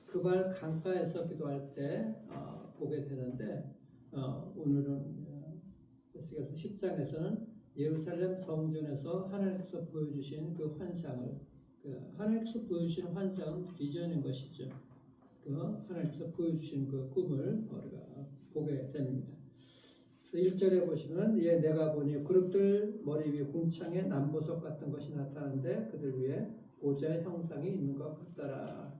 그발 강가에서 기도할 때 보게 되는데 오늘은 에스겔서 10장에서는 예루살렘 성전에서 하나님께서 보여주신 그 환상을 하나님께서 보여주신 환상은 비전인 것이죠. 하나님께서 보여주신 그 꿈을 우리가 보게 됩니다. 1절에 보시면 내가 보니 그룹들 머리 위에 궁창에 남보석 같은 것이 나타나는데 그들 위에 보좌의 형상이 있는 것 같더라.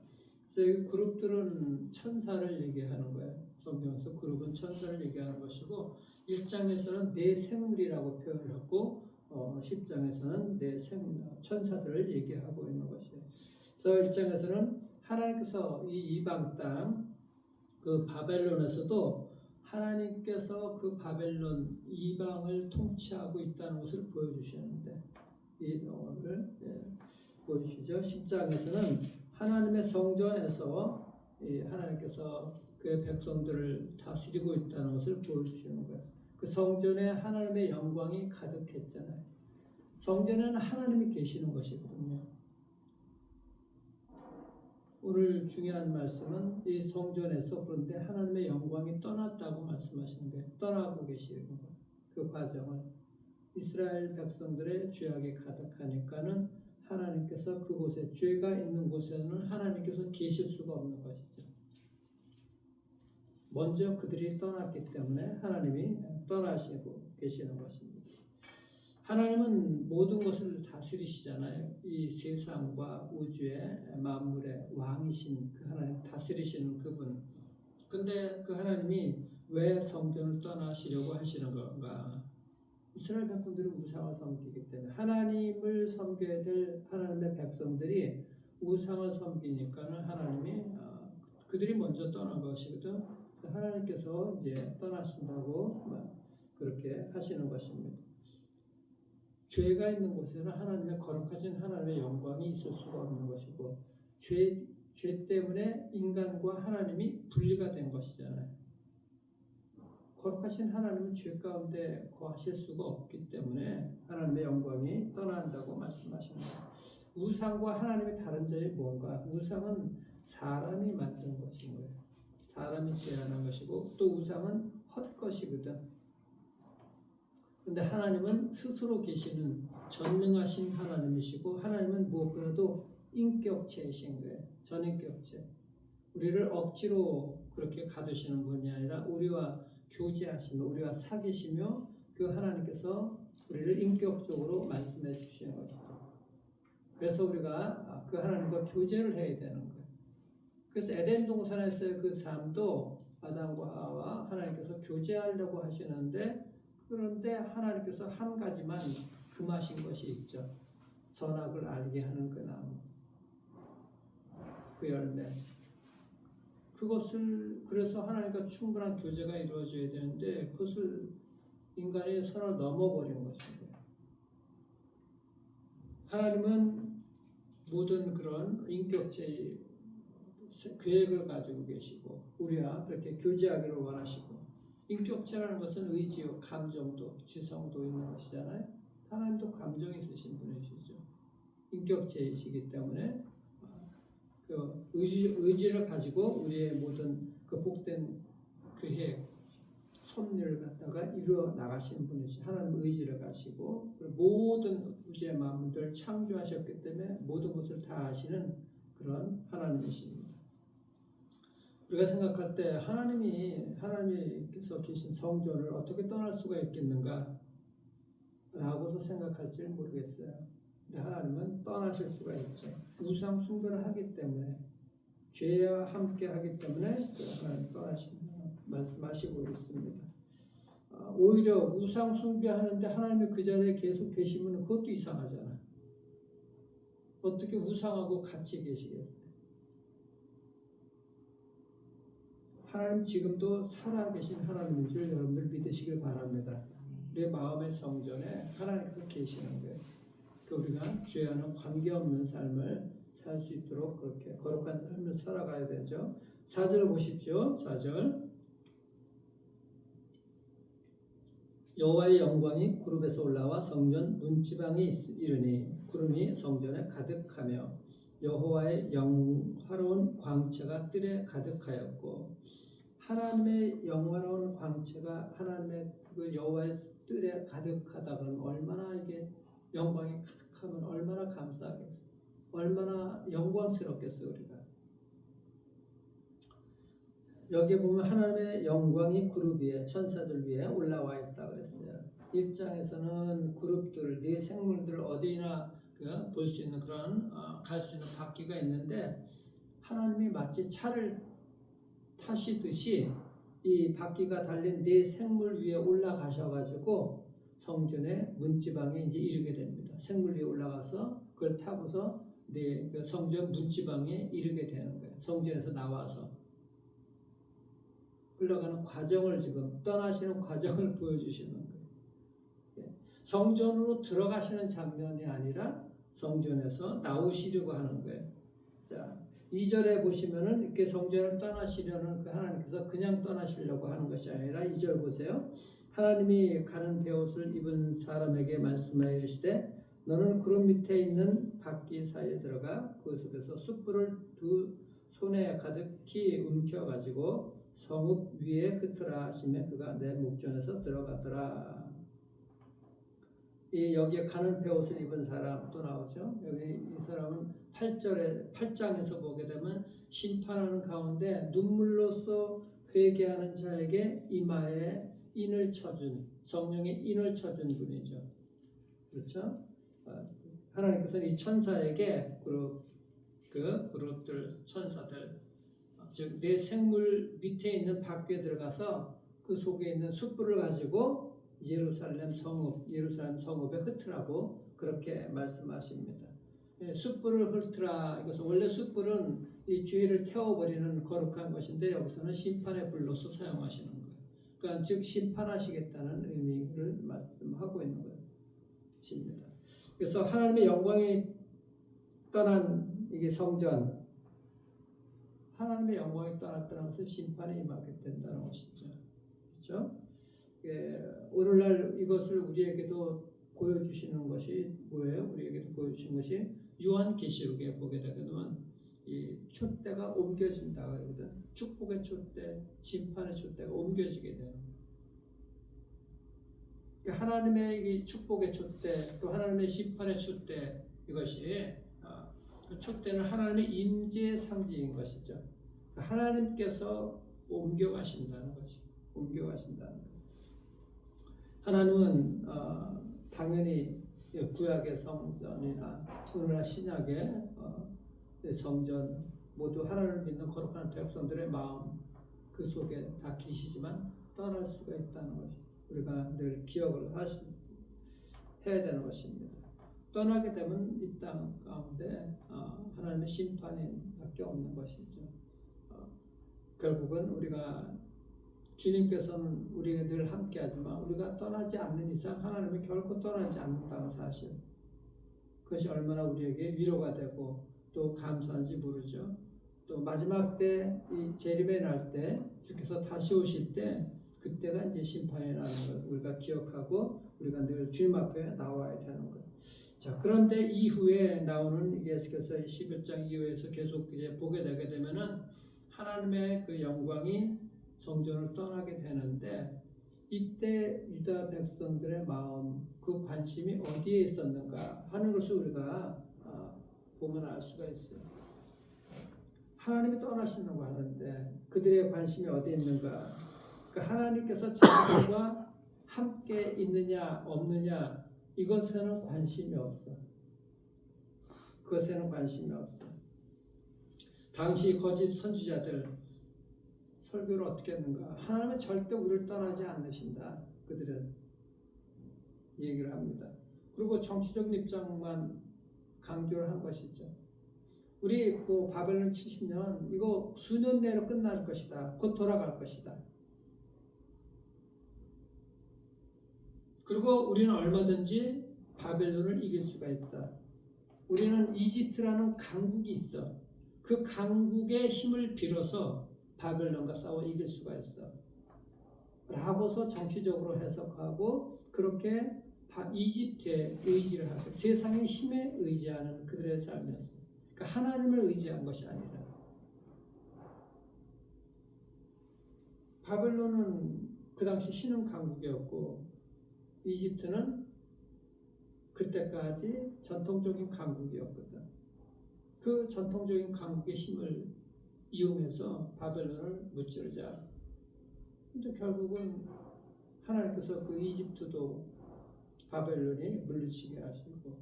그래서 이 그룹들은 천사를 얘기하는 거예요. 성경에서 그룹은 천사를 얘기하는 것이고 1장에서는 네 생물이라고 표현을 했고 10장에서는 네 천사들을 얘기하고 있는 것이에요. 그래서 1장에서는 하나님께서 이 이방 땅 그 바벨론에서도 하나님께서 그 바벨론 이방을 통치하고 있다는 것을 보여주시는데 오늘 보여주시죠. 10장에서는 하나님의 성전에서 하나님께서 그의 백성들을 다스리고 있다는 것을 보여주시는 거예요. 그 성전에 하나님의 영광이 가득했잖아요. 성전에는 하나님이 계시는 것이거든요. 오늘 중요한 말씀은 이 성전에서 그런데 하나님의 영광이 떠났다고 말씀하시는 거예요. 떠나고 계시는 거예요. 그 과정을 이스라엘 백성들의 죄악이 가득하니까는 하나님께서 그곳에 죄가 있는 곳에는 하나님께서 계실 수가 없는 것이죠. 먼저 그들이 떠났기 때문에 하나님이 떠나시고 계시는 것입니다. 하나님은 모든 것을 다스리시잖아요. 이 세상과 우주의 만물의 왕이신 그 하나님, 다스리시는 그분. 근데 그 하나님이 왜 성전을 떠나시려고 하시는 건가? 이스라엘 백성들이 우상을 섬기기 때문에 하나님을 섬겨야 될 하나님의 백성들이 우상을 섬기니까는 하나님이 그들이 먼저 떠난 것이거든. 하나님께서 이제 떠나신다고 그렇게 하시는 것입니다. 죄가 있는 곳에는 하나님의 거룩하신 하나님의 영광이 있을 수가 없는 것이고 죄 때문에 인간과 하나님이 분리가 된 것이잖아요. 거룩하신 하나님은 죄 가운데 거하실 수가 없기 때문에 하나님의 영광이 떠난다고 말씀하십니다. 우상과 하나님이 다른 점이 뭔가? 우상은 사람이 만든 것인 거예요. 사람이 제안한 것이고 또 우상은 헛것이거든. 근데 하나님은 스스로 계시는 전능하신 하나님이시고 하나님은 무엇보다도 인격체이신 거예요. 전인격체. 우리를 억지로 그렇게 가두시는 분이 아니라 우리와 교제하시며 우리와 사귀시며 그 하나님께서 우리를 인격적으로 말씀해 주시는 거죠. 그래서 우리가 그 하나님과 교제를 해야 되는 거예요. 그래서 에덴 동산에서의 그 삶도 아담과 하와 하나님께서 교제하려고 하시는데 그런데 하나님께서 한 가지만 금하신 것이 있죠. 선악을 알게 하는 그 나무, 그 열매. 그것을 그래서 하나님과 충분한 교제가 이루어져야 되는데 그것을 인간이 선을 넘어버린 것입니다. 하나님은 모든 그런 인격체의 계획을 가지고 계시고 우리와 그렇게 교제하기를 원하시고 인격체라는 것은 의지요, 감정도, 지성도 있는 것이잖아요. 하나님도 감정이 있으신 분이시죠. 인격체이시기 때문에 그 의지를 가지고 우리의 모든 그 복된 계획, 섭리를 갖다가 이루어 나가시는 분이시. 하나님 의지를 가지고 모든 우주의 만물들을 창조하셨기 때문에 모든 것을 다 아시는 그런 하나님이십니다. 우리가 생각할 때 하나님께서 계신 성전을 어떻게 떠날 수가 있겠는가 라고서 생각할지 모르겠어요. 근데 하나님은 떠나실 수가 있죠. 우상 숭배를 하기 때문에 죄와 함께 하기 때문에 하나님 떠나신다 말씀하시고 있습니다. 오히려 우상 숭배하는데 하나님이 그 자리에 계속 계시면 그것도 이상하잖아. 어떻게 우상하고 같이 계시겠어요? 하나님 지금도 살아계신 하나님인 줄 여러분들 믿으시길 바랍니다. 우리의 마음의 성전에 하나님께서 계시는 거예요. 우리가 죄와는 관계없는 삶을 살 수 있도록 그렇게 거룩한 삶을 살아가야 되죠. 4절 보십시오. 4절 여호와의 영광이 구름에서 올라와 성전 문지방에 이르니 구름이 성전에 가득하며 여호와의 영화로운 광채가 뜰에 가득하였고 하나님의 영화로운 광채가 하나님의 그 여호와의 뜰에 가득하다 그러면 얼마나 이게 영광이 가득하면 얼마나 감사하겠어. 얼마나 영광스럽겠어 우리가. 여기 보면 하나님의 영광이 그룹 위에 천사들 위에 올라와 있다 그랬어요. 1장에서는 그룹들 네 생물들 어디나 볼 수 있는 그런 갈 수 있는 바퀴가 있는데 하나님이 마치 차를 타시듯이 이 바퀴가 달린 네 생물 위에 올라가셔가지고 성전의 문지방에 이제 이르게 됩니다. 생물 위에 올라가서 그걸 타고서 그 성전 문지방에 이르게 되는 거예요. 성전에서 나와서 흘러가는 과정을 지금 떠나시는 과정을 보여주시는 거예요. 성전으로 들어가시는 장면이 아니라 성전에서 나오시려고 하는 거예요. 자, 2절에 보시면은 이렇게 성전을 떠나시려는 그 하나님께서 그냥 떠나시려고 하는 것이 아니라 2절 보세요. 하나님이 가는 베옷을 입은 사람에게 말씀하여 이르시되 너는 구름 밑에 있는 바퀴 사이에 들어가 그 속에서 숯불을 두 손에 가득히 움켜가지고 성읍 위에 흩으라 하시며 그가 내 목전에서 들어가더라. 여기에 가는 베옷을 입은 사람 또 나오죠. 여기 이 사람은 8장에서 보게 되면 심판하는 가운데 눈물로써 회개하는 자에게 이마에 인을 쳐준 성령의 인을 쳐준 분이죠. 그렇죠? 하나님께서는 이 천사에게 그룹들 천사들 즉 내 생물 밑에 있는 바퀴에 들어가서 그 속에 있는 숯불을 가지고 예루살렘 성읍에 흩으라고 그렇게 말씀하십니다. 숯불을 흩으라. 이것은 원래 숯불은 이 죄를 태워버리는 거룩한 것인데 여기서는 심판의 불로서 사용하시는 거예요. 그러니까 즉 심판하시겠다는 의미를 말씀하고 있는 것입니다. 그래서 하나님의 영광이 떠난 이게 성전, 하나님의 영광이 떠났다는 것은 심판에 임하게 된다는 것이죠. 그렇죠? 오늘날 이것을 우리에게도 보여주시는 것이 뭐예요? 우리에게도 보여주신 것이 요한계시록에 보게 되게 되면 이 촛대가 옮겨진다 그러거든. 축복의 촛대, 심판의 촛대가 옮겨지게 되는 거예요. 그러니까 하나님의 이 축복의 촛대, 또 하나님의 심판의 촛대 이것이 그 촛대는 하나님의 임재의 상징인 것이죠. 하나님께서 옮겨가신다는 것이, 옮겨가신다는 것. 하나님은 당연히 구약의 성전이나 오늘날 신약의 성전 모두 하나님을 믿는 거룩한 백성들의 마음 그 속에 다 계시지만 떠날 수가 있다는 것이 우리가 늘 기억을 해야 되는 것입니다. 떠나게 되면 이 땅 가운데 하나님의 심판이 밖에 없는 것이죠. 결국은 우리가 주님께서는 우리가 늘 함께하지만 우리가 떠나지 않는 이상 하나님은 결코 떠나지 않는다는 사실, 그것이 얼마나 우리에게 위로가 되고 또 감사한지 모르죠. 또 마지막 때 이 재림의 날 때 주께서 다시 오실 때 그때가 이제 심판이 나는 것 우리가 기억하고 우리가 늘 주님 앞에 나와야 되는 것. 자, 그런데 이후에 나오는 예수께서 11장 이후에서 계속 이제 보게 되게 되면은 하나님의 그 영광이 성전을 떠나게 되는데 이때 유다 백성들의 마음 그 관심이 어디에 있었는가 하는 것을 우리가 보면 알 수가 있어요. 하나님이 떠나시려고 하는데 그들의 관심이 어디에 있는가? 그러니까 하나님께서 자기들과 함께 있느냐 없느냐 이것에는 관심이 없어. 그것에는 관심이 없어. 당시 거짓 선지자들 설교를 어떻게 했는가? 하나님은 절대 우리를 떠나지 않으신다. 그들은 얘기를 합니다. 그리고 정치적 입장만 강조를 한 것이죠. 우리 바벨론 70년 이거 수년 내로 끝날 것이다. 곧 돌아갈 것이다. 그리고 우리는 얼마든지 바벨론을 이길 수가 있다. 우리는 이집트라는 강국이 있어. 그 강국의 힘을 빌어서 바벨론과 싸워 이길 수가 있어. 라고서 정치적으로 해석하고 그렇게 이집트에 의지를 하고 세상의 힘에 의지하는 그들의 삶이었어요. 그러니까 하나님을 의지한 것이 아니라 바벨론은 그 당시 신흥 강국이었고 이집트는 그때까지 전통적인 강국이었거든. 그 전통적인 강국의 힘을 이용해서 바벨론을 무찌르자. 근데 결국은 하나님께서 그 이집트도 바벨론이 물리치게 하시고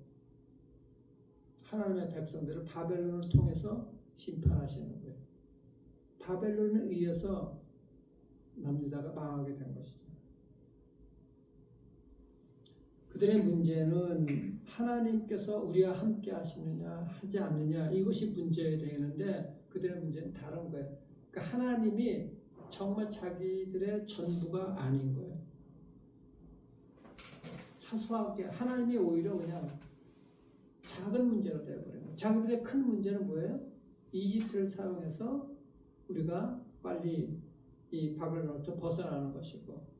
하나님의 백성들을 바벨론을 통해서 심판하시는 거예요. 바벨론에 의해서 남유다가 망하게 된 것이죠. 그들의 문제는 하나님께서 우리와 함께 하시느냐 하지 않느냐 이것이 문제가 되는데 그들의 문제는 다른 거예요. 그러니까 하나님이 정말 자기들의 전부가 아닌 거예요. 사소하게 하나님이 오히려 그냥 작은 문제로 되어버려요. 자기들의 큰 문제는 뭐예요? 이집트를 사용해서 우리가 빨리 이 바벨론으로부터 벗어나는 것이고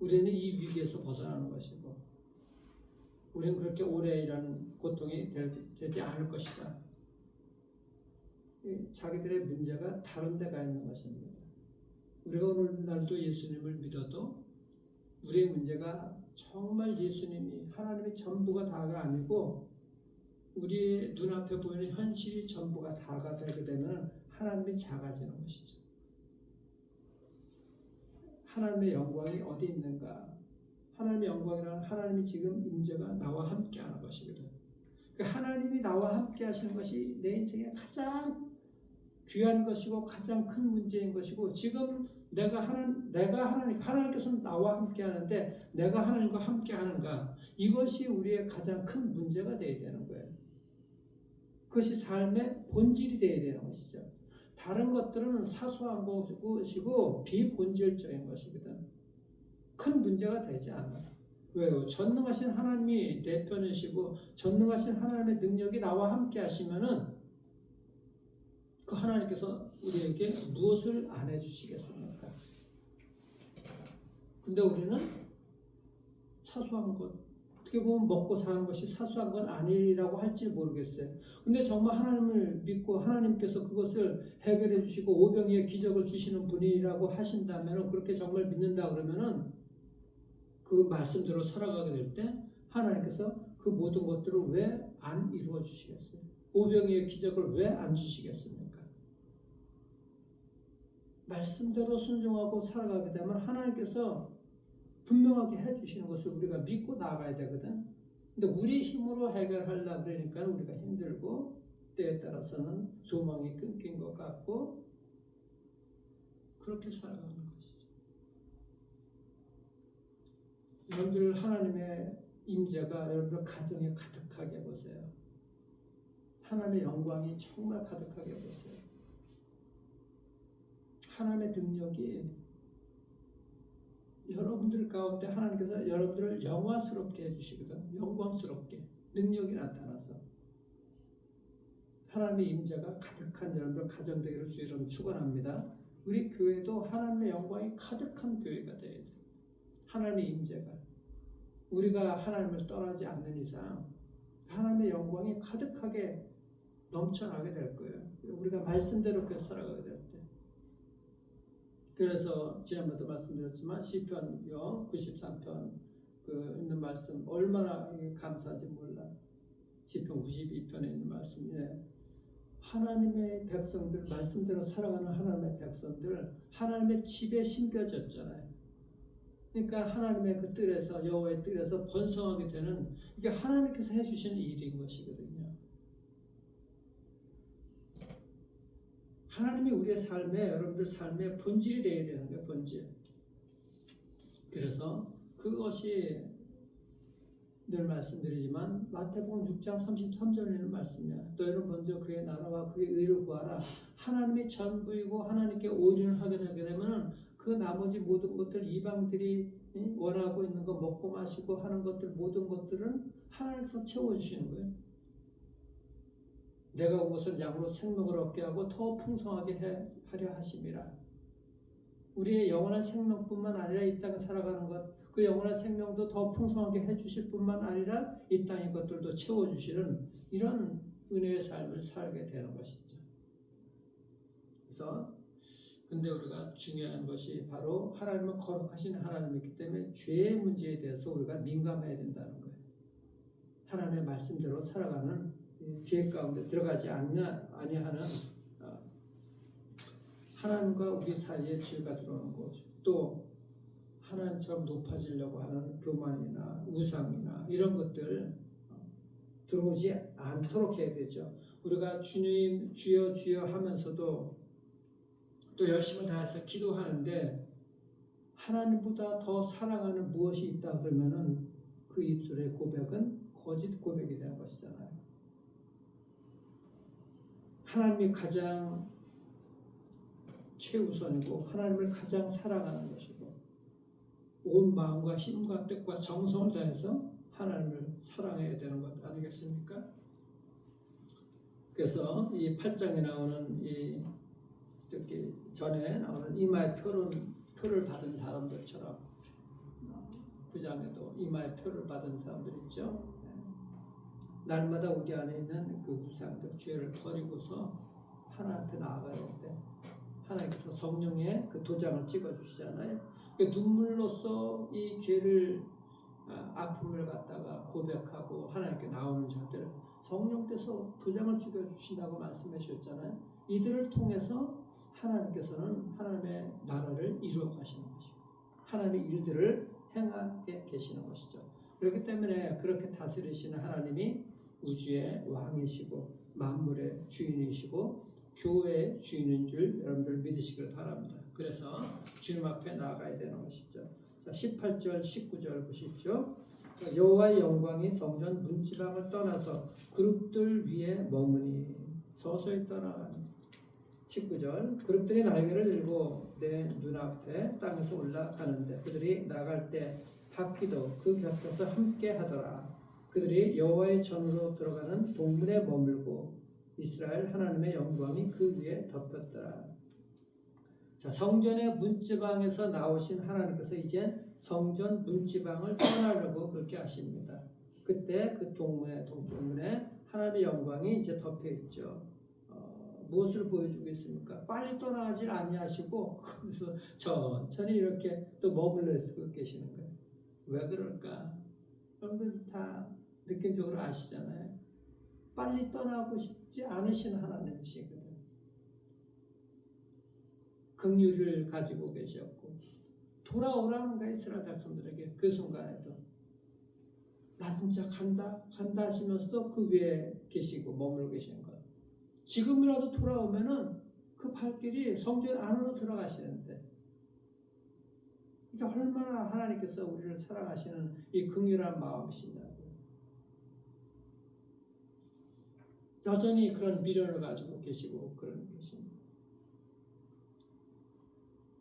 우리는 이 위기에서 벗어나는 것이고 우리는 그렇게 오래 이런 고통이 되지 않을 것이다. 자기들의 문제가 다른 데가 있는 것입니다. 우리가 오늘날도 예수님을 믿어도 우리의 문제가 정말 예수님이 하나님의 전부가 다가 아니고 우리의 눈앞에 보이는 현실이 전부가 다가 되게 되면 하나님이 작아지는 것이죠. 하나님의 영광이 어디 있는가? 하나님의 영광이란 하나님이 지금 임재가 나와 함께하는 것이거든. 그러니까 하나님이 나와 함께하시는 것이 내 인생의 가장 귀한 것이고 가장 큰 문제인 것이고 지금 내가 하나님께서는 나와 함께하는데 내가 하나님과 함께하는가? 이것이 우리의 가장 큰 문제가 되어야 되는 거예요. 그것이 삶의 본질이 되어야 되는 것이죠. 다른 것들은 사소한 것이고 비본질적인 것이거든. 큰 문제가 되지 않아. 왜요? 전능하신 하나님이 내 편이시고 전능하신 하나님의 능력이 나와 함께 하시면은 그 하나님께서 우리에게 무엇을 안 해주시겠습니까? 근데 우리는 사소한 것, 어떻게 보면 먹고 사는 것이 사소한 건 아니라고 할지 모르겠어요. 근데 정말 하나님을 믿고 하나님께서 그것을 해결해 주시고 오병이의 기적을 주시는 분이라고 하신다면 그렇게 정말 믿는다 그러면은 그 말씀대로 살아가게 될 때 하나님께서 그 모든 것들을 왜 안 이루어 주시겠어요? 오병이의 기적을 왜 안 주시겠습니까? 말씀대로 순종하고 살아가게 되면 하나님께서 분명하게 해주시는 것을 우리가 믿고 나가야 되거든. 근데 우리 힘으로 해결하려고 그러니까 우리가 힘들고 때에 따라서는 소망이 끊긴 것 같고 그렇게 살아가는 것이죠. 여러분들 하나님의 임재가 여러분들 가정에 가득하게 보세요. 하나님의 영광이 정말 가득하게 보세요. 하나님의 능력이 여러분들 가운데 하나님께서 여러분들을 영화스럽게 해주시거든. 영광스럽게 능력이 나타나서 하나님의 임재가 가득한 여러분들 가정 되기를 주 이름 축원합니다. 우리 교회도 하나님의 영광이 가득한 교회가 되어야 돼. 하나님의 임재가 우리가 하나님을 떠나지 않는 이상 하나님의 영광이 가득하게 넘쳐나게 될 거예요. 우리가 말씀대로 그렇게 살아가게 될 때. 그래서 지난번에도 말씀드렸지만 시편요 93편 그 있는 말씀 얼마나 감사한지 몰라. 시편 92편에 있는 말씀에 하나님의 백성들 말씀대로 살아가는 하나님의 백성들 하나님의 집에 심겨졌잖아요. 그러니까 하나님의 그 뜰에서 여호와의 뜰에서 번성하게 되는 이게 하나님께서 해주시는 일인 것이거든요. 하나님이 우리의 삶에 여러분들 삶의 본질이 되어야 되는 거예요. 본질. 그래서 그것이 늘 말씀드리지만 마태복음 6장 33절에 있는 말씀이야. 너희는 먼저 그의 나라와 그의 의를 구하라. 하나님이 전부이고 하나님께 온유를 하게 되면 그 나머지 모든 것들 이방들이 원하고 있는 거 먹고 마시고 하는 것들 모든 것들은 하나님께서 채워주시는 거예요. 내가 온 것은 양으로 생명을 얻게 하고 더 풍성하게 하려 하심이라. 우리의 영원한 생명뿐만 아니라 이 땅에 살아가는 것, 그 영원한 생명도 더 풍성하게 해주실 뿐만 아니라 이 땅의 것들도 채워주시는 이런 은혜의 삶을 살게 되는 것이죠. 그래서 근데 우리가 중요한 것이 바로 하나님은 거룩하신 하나님이기 때문에 죄의 문제에 대해서 우리가 민감해야 된다는 거예요. 하나님의 말씀대로 살아가는 죄 가운데 들어가지 아니하는 하나님과 우리 사이에 죄가 들어오는 거죠. 또 하나님처럼 높아지려고 하는 교만이나 우상이나 이런 것들 들어오지 않도록 해야 되죠. 우리가 주님 주여 주여 하면서도 또 열심을 다해서 기도하는데 하나님보다 더 사랑하는 무엇이 있다 그러면은 그 입술의 고백은 거짓 고백이 되는 것이잖아요. 하나님이 가장 최우선이고 하나님을 가장 사랑하는 것이고 온 마음과 힘과 뜻과 정성을 다해서 하나님을 사랑해야 되는 것 아니겠습니까? 그래서 이 8장에 나오는 이 특히 전에 나오는 이마에 표를 받은 사람들처럼 9장에도 이마에 표를 받은 사람들 있죠. 날마다 우리 안에 있는 그 우상들 죄를 버리고서 하나님 앞에 나아가야 되는데 하나님께서 성령의 그 도장을 찍어주시잖아요. 그 눈물로써 이 죄를 아픔을 갖다가 고백하고 하나님께 나오는 자들 성령께서 도장을 찍어주신다고 말씀해 주셨잖아요. 이들을 통해서 하나님께서는 하나님의 나라를 이루어 가시는 것이고 하나님의 일들을 행하게 계시는 것이죠. 그렇기 때문에 그렇게 다스리시는 하나님이 우주의 왕이시고 만물의 주인이시고 교회의 주인인 줄 여러분들 믿으시길 바랍니다. 그래서 주님 앞에 나아가야 되는 것이죠. 자, 18절 19절 보십시오. 여호와의 영광이 성전 문지방을 떠나서 그룹들 위에 머무니 서서히 떠나가니 19절 그룹들이 날개를 들고 내 눈앞에 땅에서 올라가는데 그들이 나갈 때 바퀴도 그 곁에서 함께 하더라. 그들이 여호와의 전으로 들어가는 동문에 머물고 이스라엘 하나님의 영광이 그 위에 덮였더라. 자, 성전의 문지방에서 나오신 하나님께서 이제 성전 문지방을 떠나려고 그렇게 하십니다. 그때 그 동문에 하나님의 영광이 이제 덮여 있죠. 무엇을 보여주겠습니까? 빨리 떠나가질 아니하시고 거기서 천천히 이렇게 또 머물러 있고 계시는 거예요. 왜 그럴까? 여러분들 다 느낌적으로 아시잖아요. 빨리 떠나고 싶지 않으신 하나님이시거든요. 긍휼을 가지고 계셨고 돌아오라는 거예요. 이스라엘 백성들에게 그 순간에도 나 진짜 간다 하시면서도 그 위에 계시고 머물고 계시는 것. 지금이라도 돌아오면은 그 발길이 성전 안으로 들어가시는데 이게 얼마나 하나님께서 우리를 사랑하시는 이 긍휼한 마음이시냐고. 여전히 그런 미련을 가지고 계시고 그런 계십니다.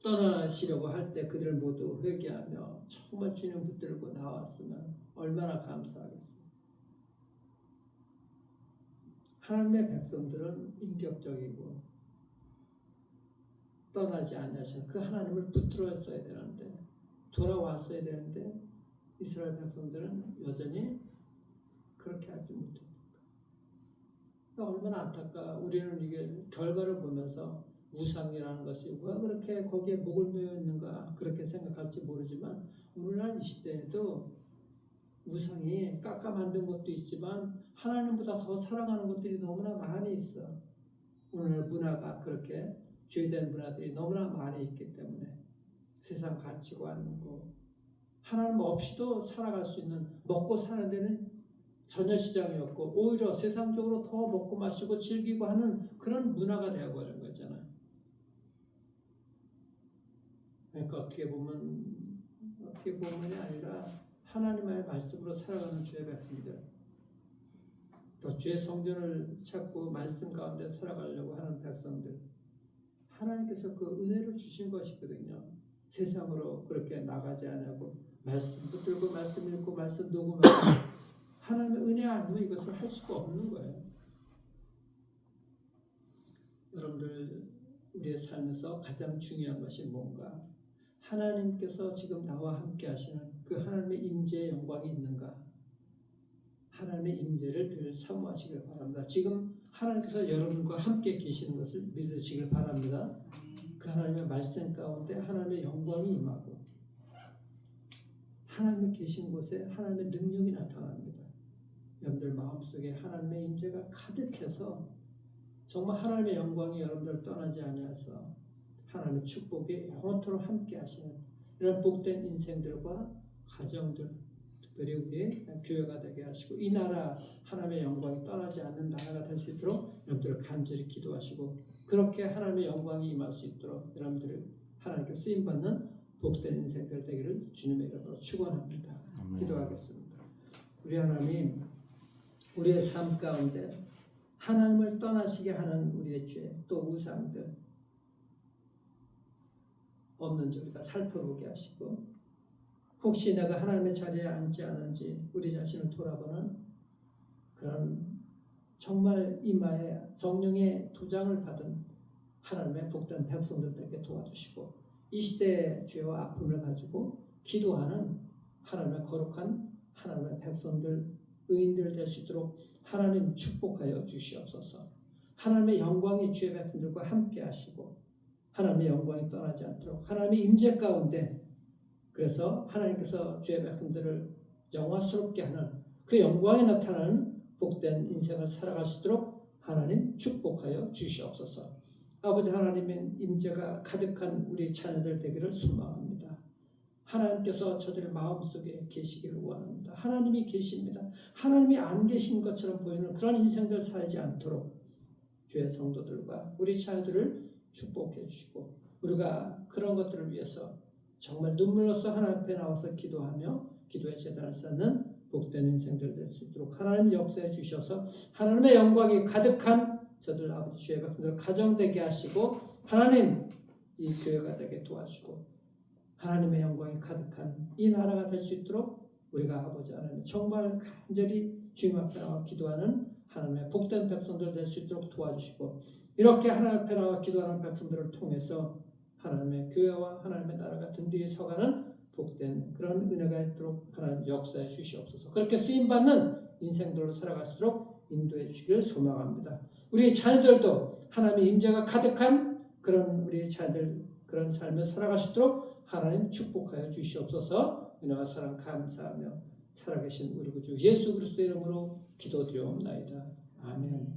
떠나시려고 할 때 그들 모두 회개하며 정말 주님 붙들고 나왔으면 얼마나 감사하겠어요. 하나님의 백성들은 인격적이고 떠나지 않으신 그 하나님을 붙들었어야 되는데 돌아왔어야 되는데 이스라엘 백성들은 여전히 그렇게 하지 못했다. 얼마나 안타까. 우리는 이게 결과를 보면서 우상이라는 것이 왜 그렇게 거기에 목을 매어 있는가 그렇게 생각할지 모르지만 오늘날 이 시대에도 우상이 깎아 만든 것도 있지만 하나님보다 더 사랑하는 것들이 너무나 많이 있어. 오늘 문화가 그렇게 죄된 문화들이 너무나 많이 있기 때문에 세상 가치관고 하나님 없이도 살아갈 수 있는 먹고 사는 데는 전혀 시장이 없고 오히려 세상적으로 더 먹고 마시고 즐기고 하는 그런 문화가 되어버린 거잖아요. 그러니까 어떻게 보면이 아니라 하나님의 말씀으로 살아가는 주의 백성들, 또 주의 성전을 찾고 말씀 가운데 살아가려고 하는 백성들, 하나님께서 그 은혜를 주신 것이거든요. 세상으로 그렇게 나가지 않냐고 말씀 붙들고 말씀 읽고 말씀 녹음하고 하나님의 은혜 아니면 이것을 할 수가 없는 거예요. 여러분들 우리의 삶에서 가장 중요한 것이 뭔가? 하나님께서 지금 나와 함께 하시는 그 하나님의 임재의 영광이 있는가? 하나님의 임재를 늘 사모하시길 바랍니다. 지금 하나님께서 여러분과 함께 계시는 것을 믿으시길 바랍니다. 그 하나님의 말씀 가운데 하나님의 영광이 임하고 하나님이 계신 곳에 하나님의 능력이 나타납니다. 여러분들 마음속에 하나님의 임재가 가득해서 정말 하나님의 영광이 여러분들을 떠나지 아니하서 하나님의 축복이 영원토록 함께 하시는 이런 복된 인생들과 가정들, 특별히 우리의 교회가 되게 하시고 이 나라 하나님의 영광이 떠나지 않는 나라가 될 수 있도록 여러분들 간절히 기도하시고 그렇게 하나님의 영광이 임할 수 있도록 여러분들을 하나님께 쓰임받는 복된 인생들 되기를 주님의 이름으로 축원합니다. 기도하겠습니다. 우리 하나님, 우리의 삶 가운데 하나님을 떠나시게 하는 우리의 죄, 또 우상들 없는지 우리가 살펴보게 하시고 혹시 내가 하나님의 자리에 앉지 않은지 우리 자신을 돌아보는 그런 정말 이마에 성령의 도장을 받은 하나님의 복된 백성들에게 도와주시고 이 시대의 죄와 아픔을 가지고 기도하는 하나님의 거룩한 하나님의 백성들 의인들 될 수 있도록 하나님 축복하여 주시옵소서. 하나님의 영광이 주의 백성들과 함께 하시고 하나님의 영광이 떠나지 않도록 하나님의 임재 가운데 그래서 하나님께서 주의 백성들을 영화스럽게 하는 그 영광이 나타나는 복된 인생을 살아갈 수 있도록 하나님 축복하여 주시옵소서. 아버지 하나님의 임재가 가득한 우리 자녀들 되기를 소망합니다. 하나님께서 저들의 마음속에 계시기를 원합니다. 하나님이 계십니다. 하나님이 안 계신 것처럼 보이는 그런 인생들 살지 않도록 주의 성도들과 우리 자녀들을 축복해 주시고 우리가 그런 것들을 위해서 정말 눈물로써 하나님 앞에 나와서 기도하며 기도의 제단을 쌓는 복된 인생들 될 수 있도록 하나님 역사해 주셔서 하나님의 영광이 가득한 저들 아버지 주의 백성들 가정되게 하시고 하나님 이 교회가 되게 도와주시고 하나님의 영광이 가득한 이 나라가 될 수 있도록 우리가 아버지 하나님 정말 간절히 주님 앞에 나와 기도하는 하나님의 복된 백성들 될 수 있도록 도와주시고 이렇게 하나님 앞에 나와 기도하는 백성들을 통해서 하나님의 교회와 하나님의 나라가 든든히 서가는 복된 그런 은혜가 있도록 하나님 역사해 주시옵소서. 그렇게 쓰임받는 인생들로 살아갈 수 있도록 인도해 주시기를 소망합니다. 우리 자녀들도 하나님의 임재가 가득한 그런 우리 자녀들 그런 삶을 살아갈 수 있도록 하나님 축복하여 주시옵소서. 은혜와 사랑 감사하며 살아계신 우리 구주 예수 그리스도의 이름으로 기도드리옵나이다. 아멘.